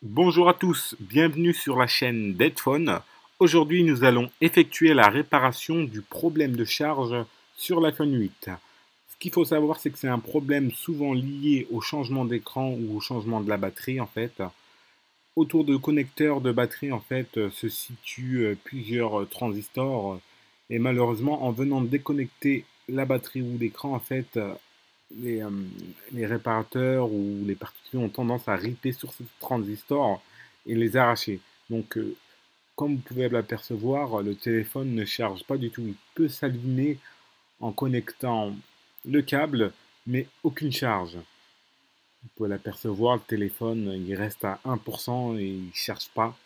Bonjour à tous, bienvenue sur la chaîne d'Edphone. Aujourd'hui, nous allons effectuer la réparation du problème de charge sur l'iPhone 8. Ce qu'il faut savoir, c'est que c'est un problème souvent lié au changement d'écran ou au changement de la batterie en fait. Autour de connecteurs de batterie en fait se situent plusieurs transistors et malheureusement en venant de déconnecter la batterie ou l'écran en fait les, euh, les réparateurs ou les particuliers ont tendance à ripper sur ces transistors et les arracher. Donc, comme vous pouvez l'apercevoir, le téléphone ne charge pas du tout. Il peut s'allumer en connectant le câble, mais aucune charge. Vous pouvez l'apercevoir, le téléphone, il reste à 1% et il ne charge pas.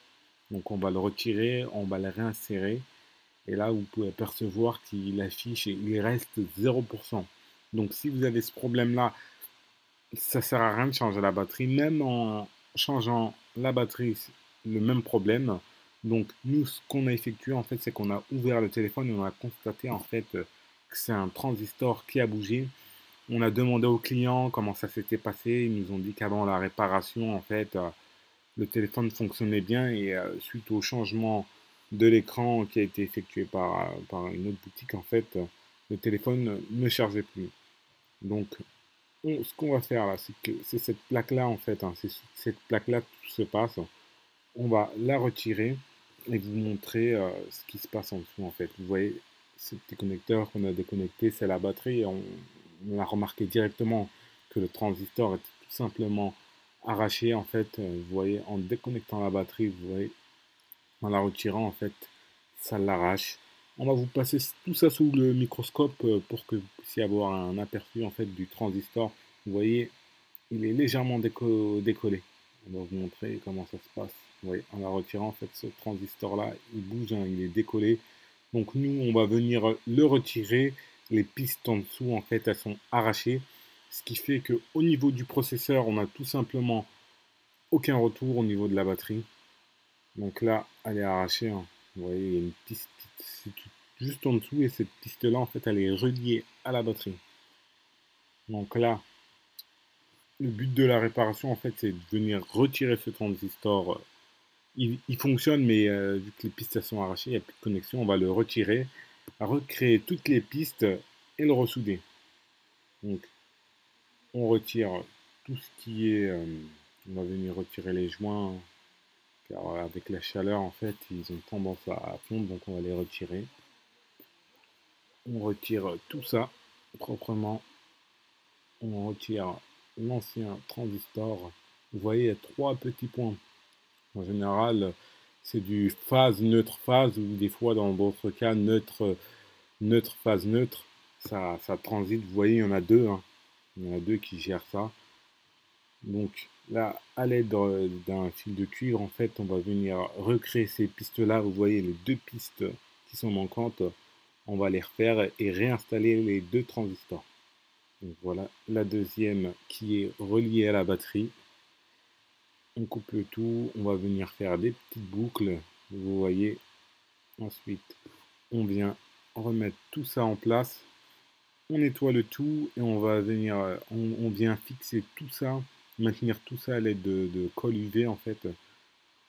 Donc, on va le retirer, on va le réinsérer. Et là, vous pouvez apercevoir qu'il affiche et il reste 0%. Donc, si vous avez ce problème-là, ça sert à rien de changer la batterie, même en changeant la batterie, le même problème. Donc nous, ce qu'on a effectué en fait, c'est qu'on a ouvert le téléphone et on a constaté en fait que c'est un transistor qui a bougé. On a demandé aux clients comment ça s'était passé. Ils nous ont dit qu'avant la réparation, en fait, le téléphone fonctionnait bien et suite au changement de l'écran qui a été effectué par une autre boutique, en fait, le téléphone ne chargeait plus. Donc ce qu'on va faire là, c'est que c'est cette plaque-là en fait, hein, c'est cette plaque-là que tout se passe. On va la retirer et vous montrer ce qui se passe en dessous en fait. Vous voyez, ce petit connecteur qu'on a déconnecté, c'est la batterie. On a remarqué directement que le transistor est tout simplement arraché en fait. Vous voyez, en déconnectant la batterie, vous voyez, en la retirant en fait, ça l'arrache. On va vous passer tout ça sous le microscope pour que vous puissiez avoir un aperçu en fait du transistor. Vous voyez, il est légèrement décollé. On va vous montrer comment ça se passe. Oui, en la retirant, en fait, ce transistor-là, il bouge, hein, il est décollé. Donc nous, on va venir le retirer. Les pistes en dessous, en fait, elles sont arrachées. Ce qui fait qu'au niveau du processeur, on a tout simplement aucun retour au niveau de la batterie. Donc là, elle est arrachée, hein. Vous voyez, il y a une piste juste en dessous et cette piste-là, en fait, elle est reliée à la batterie. Donc là, le but de la réparation, en fait, c'est de venir retirer ce transistor. Il fonctionne, mais vu que les pistes elles sont arrachées, il n'y a plus de connexion, on va le retirer, recréer toutes les pistes et le ressouder. Donc, on retire tout ce qui est... on va venir retirer les joints, car avec la chaleur, en fait, ils ont tendance à fondre, donc on va les retirer. On retire tout ça proprement. On retire l'ancien transistor. Vous voyez, il y a trois petits points. En général, c'est du phase, neutre, phase, ou des fois, dans votre cas, neutre, neutre, phase, neutre. Ça transite. Vous voyez, il y en a deux, hein. Il y en a deux qui gèrent ça. Donc là, à l'aide d'un fil de cuivre, en fait, on va venir recréer ces pistes-là. Vous voyez les deux pistes qui sont manquantes. On va les refaire et réinstaller les deux transistors. Donc voilà la deuxième qui est reliée à la batterie. On coupe le tout, on va venir faire des petites boucles, vous voyez. Ensuite, on vient remettre tout ça en place. On nettoie le tout et on va venir, on vient fixer tout ça, maintenir tout ça à l'aide de colle UV en fait.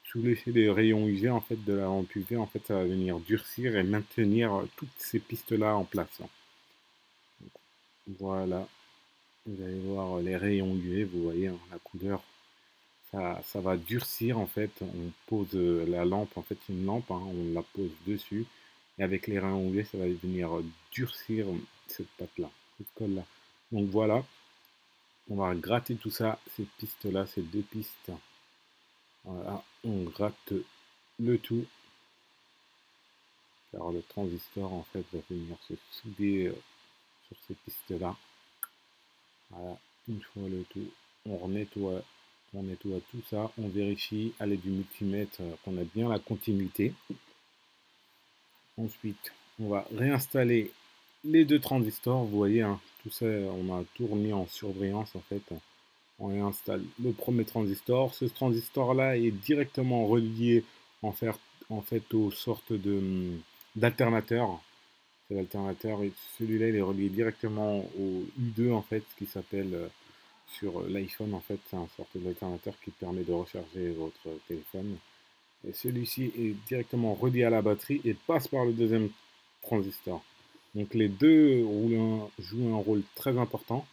Sous l'effet des rayons UV en fait, de la lampe UV, en fait, ça va venir durcir et maintenir toutes ces pistes-là en place. Voilà, vous allez voir les rayons UV, vous voyez hein, la couleur. Ça va durcir en fait. On pose la lampe, en fait c'est une lampe, hein, on la pose dessus. Et avec les rayons UV, ça va venir durcir cette pâte-là, cette colle-là. Donc voilà, on va gratter tout ça, ces pistes-là, ces deux pistes. Voilà, on gratte le tout. Car le transistor en fait va venir se souder sur ces pistes-là. Voilà, une fois le tout, on nettoie tout ça, on vérifie à l'aide du multimètre qu'on a bien la continuité. Ensuite, on va réinstaller les deux transistors. Vous voyez, hein, tout ça, on a tout remis en surbrillance en fait. On réinstalle le premier transistor. Ce transistor-là est directement relié en fait aux sortes d'alternateurs. C'est l'alternateur et celui-là il est relié directement au U2 en fait, ce qui s'appelle sur l'iPhone. En fait, c'est un sorte d'alternateur qui permet de recharger votre téléphone. Et celui-ci est directement relié à la batterie et passe par le deuxième transistor. Donc les deux jouent un rôle très important.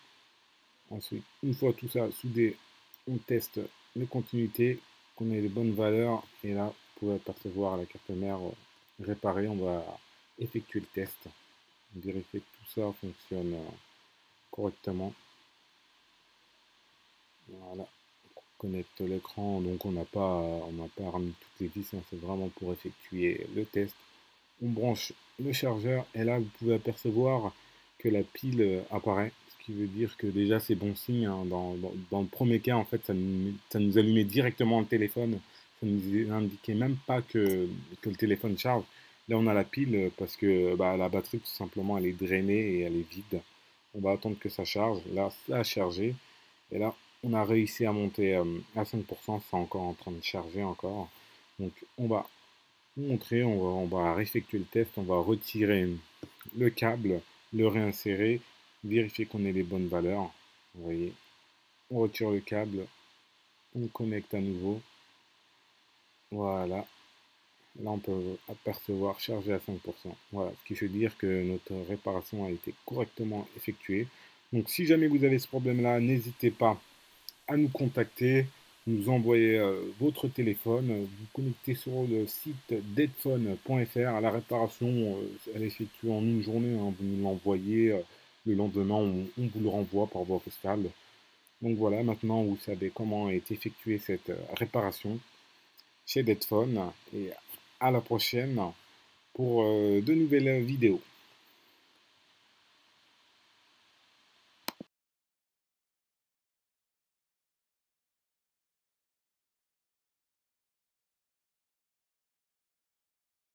Ensuite, une fois tout ça soudé, on teste les continuités, qu'on ait les bonnes valeurs. Et là, vous pouvez apercevoir la carte mère réparée. On va effectuer le test. On vérifie que tout ça fonctionne correctement. Voilà, on connecte l'écran, donc on n'a pas remis toutes les vis, hein, c'est vraiment pour effectuer le test. On branche le chargeur et là vous pouvez apercevoir que la pile apparaît, ce qui veut dire que déjà c'est bon signe, hein. Dans le premier cas, en fait, ça nous allumait directement le téléphone, ça nous indiquait même pas que le téléphone charge. Là on a la pile parce que bah, la batterie tout simplement elle est drainée et elle est vide. On va attendre que ça charge. Là ça a chargé et là on a réussi à monter à 5%, c'est encore en train de charger encore. Donc on va montrer, on va effectuer le test, on va retirer le câble, le réinsérer, vérifier qu'on ait les bonnes valeurs. Vous voyez, on retire le câble, on connecte à nouveau. Voilà, là on peut apercevoir chargé à 5%. Voilà, ce qui veut dire que notre réparation a été correctement effectuée. Donc si jamais vous avez ce problème-là, n'hésitez pas à nous contacter, nous envoyer votre téléphone, vous connectez sur le site deadphone.fr. La réparation, elle est effectuée en une journée, hein, vous nous l'envoyez, le lendemain on vous le renvoie par voie postale. Donc voilà, maintenant vous savez comment est effectuée cette réparation chez Deadphone et à la prochaine pour de nouvelles vidéos.